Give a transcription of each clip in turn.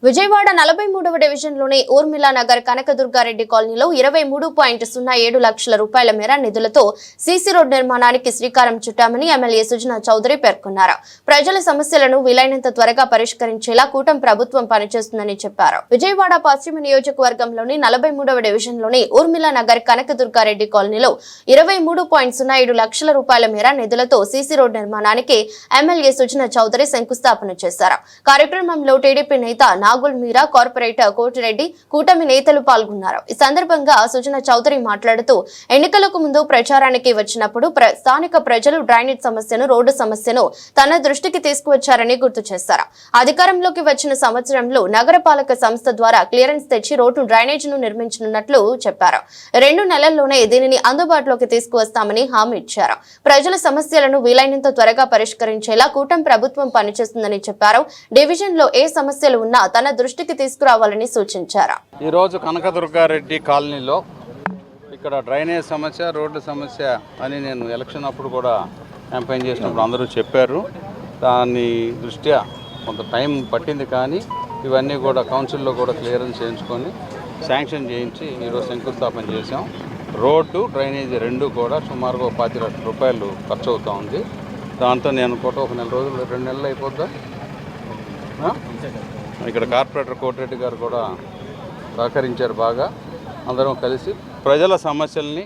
విజయవాడ 43వ డివిజన్లోని ఊర్మిళా నగర్ కనకదుర్గారెడ్డి కాలనీలో 23.07 లక్షల రూపాయల మేర నిధులతో సీసీ రోడ్ నిర్మాణానికి శ్రీకారం చుట్టామని ఎమ్మెల్యే సుజనా చౌదరి పేర్కొన్నారు. ప్రజల సమస్యలను వీలైనంత త్వరగా పరిష్కరించేలా కూటమి ప్రభుత్వం పనిచేస్తుందని చెప్పారు. విజయవాడ పశ్చిమ నియోజకవర్గంలోని 43వ డివిజన్లోని ఊర్మిళా నగర్ కనకదుర్గారెడ్డి కాలనీలో 23.07 లక్షల రూపాయల మేర నిధులతో సీసీ రోడ్ నిర్మాణానికి ఎమ్మెల్యే సుజనా చౌదరి శంకుస్థాపన చేశారు. కార్యక్రమంలో టీడీపీ నేత నాగుల్ మీరా, కార్పొరేటర్ కోటిరెడ్డి, కూటమి నేతలు పాల్గొన్నారు. ఈ సందర్భంగా సుజనా చౌదరి మాట్లాడుతూ ఎన్నికలకు ముందు ప్రచారానికి వచ్చినప్పుడు స్థానిక ప్రజలు డ్రైనేజ్ సమస్యను, రోడ్డు సమస్యను తన దృష్టికి తీసుకువచ్చారని గుర్తు చేశారు. అధికారంలోకి వచ్చిన సంవత్సరంలో నగరపాలక సంస్థ ద్వారా క్లియరెన్స్ తెచ్చి రోడ్డు డ్రైనేజీను నిర్మించనున్నట్లు చెప్పారు. 2 నెలల్లోనే దీనిని అందుబాటులోకి తీసుకువస్తామని హామీ ఇచ్చారు. ప్రజల సమస్యలను వీలైనంత త్వరగా పరిష్కరించేలా కూటమి ప్రభుత్వం పనిచేస్తుందని చెప్పారు. డివిజన్ లో ఏ సమస్యలు ఉన్నా తన దృష్టికి తీసుకురావాలని సూచించారు. ఈ రోజు కనకదుర్గారెడ్డి కాలనీలో ఇక్కడ డ్రైనేజ్ సమస్య, రోడ్డు సమస్య అని నేను ఎలక్షన్ అప్పుడు కూడా క్యాంపెయిన్ చేసినప్పుడు అందరూ చెప్పారు. దాని దృష్ట్యా కొంత టైం పట్టింది, కానీ ఇవన్నీ కూడా కౌన్సిల్లో కూడా క్లియరెన్స్ చేయించుకొని శాంక్షన్ చేయించి ఈరోజు శంకుస్థాపన చేశాం. రోడ్డు, డ్రైనేజీ రెండు కూడా సుమారుగా 25 లక్షల రూపాయలు ఖర్చు అవుతూ ఉంది. దాంతో నేను కూడా ఒక నెల రోజులు, 2 నెలలు అయిపోద్దా. ఇక్కడ కార్పొరేటర్ కోటిరెడ్డి గారు కూడా సహకరించారు బాగా. అందరం కలిసి ప్రజల సమస్యల్ని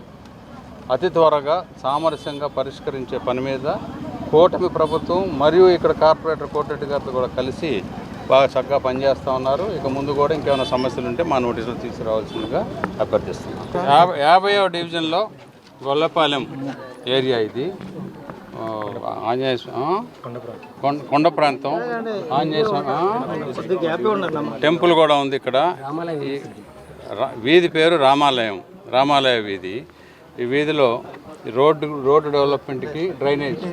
అతి త్వరగా సామరస్యంగా పరిష్కరించే పని మీద కూటమి ప్రభుత్వం మరియు ఇక్కడ కార్పొరేటర్ కోటిరెడ్డి గారితో కూడా కలిసి బాగా చక్కగా పనిచేస్తూ ఉన్నారు. ఇక ముందు కూడా ఇంకేమైనా సమస్యలు ఉంటే మా నోటీసులు తీసుకురావాల్సిందిగా అభ్యర్థిస్తున్నాం. 50వ డివిజన్లో గొల్లపాలెం ఏరియా ఇది. ఆంజనేయ కొండ ప్రాంతం, ఆంజనేయ టెంపుల్ కూడా ఉంది ఇక్కడ. వీధి పేరు రామాలయ వీధి. ఈ వీధిలో రోడ్డు డెవలప్మెంట్కి, డ్రైనేజ్,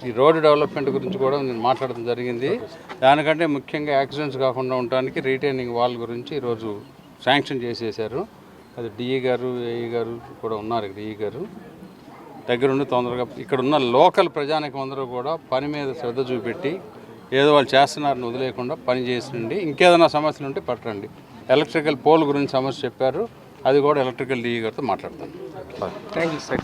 ఈ రోడ్డు డెవలప్మెంట్ గురించి కూడా నేను మాట్లాడడం జరిగింది. దానికంటే ముఖ్యంగా యాక్సిడెంట్స్ కాకుండా ఉండడానికి రీటైనింగ్ వాల్ గురించి ఈరోజు శాంక్షన్ చేసేసారు. అది డిఈ గారు, ఏఈ గారు కూడా ఉన్నారు. డిఈ గారు దగ్గరుండి తొందరగా ఇక్కడ ఉన్న లోకల్ ప్రజానికం అందరూ కూడా పని మీద శ్రద్ధ చూపెట్టి ఏదో వాళ్ళు చేస్తున్నారని వదిలేయకుండా పని చేసిండి. ఇంకేదైనా సమస్యలు ఉంటే పట్టండి. ఎలక్ట్రికల్ పోల్ గురించి సమస్య చెప్పారు, అది కూడా ఎలక్ట్రికల్ డిఈ గారితో మాట్లాడతాను. Thank you sir.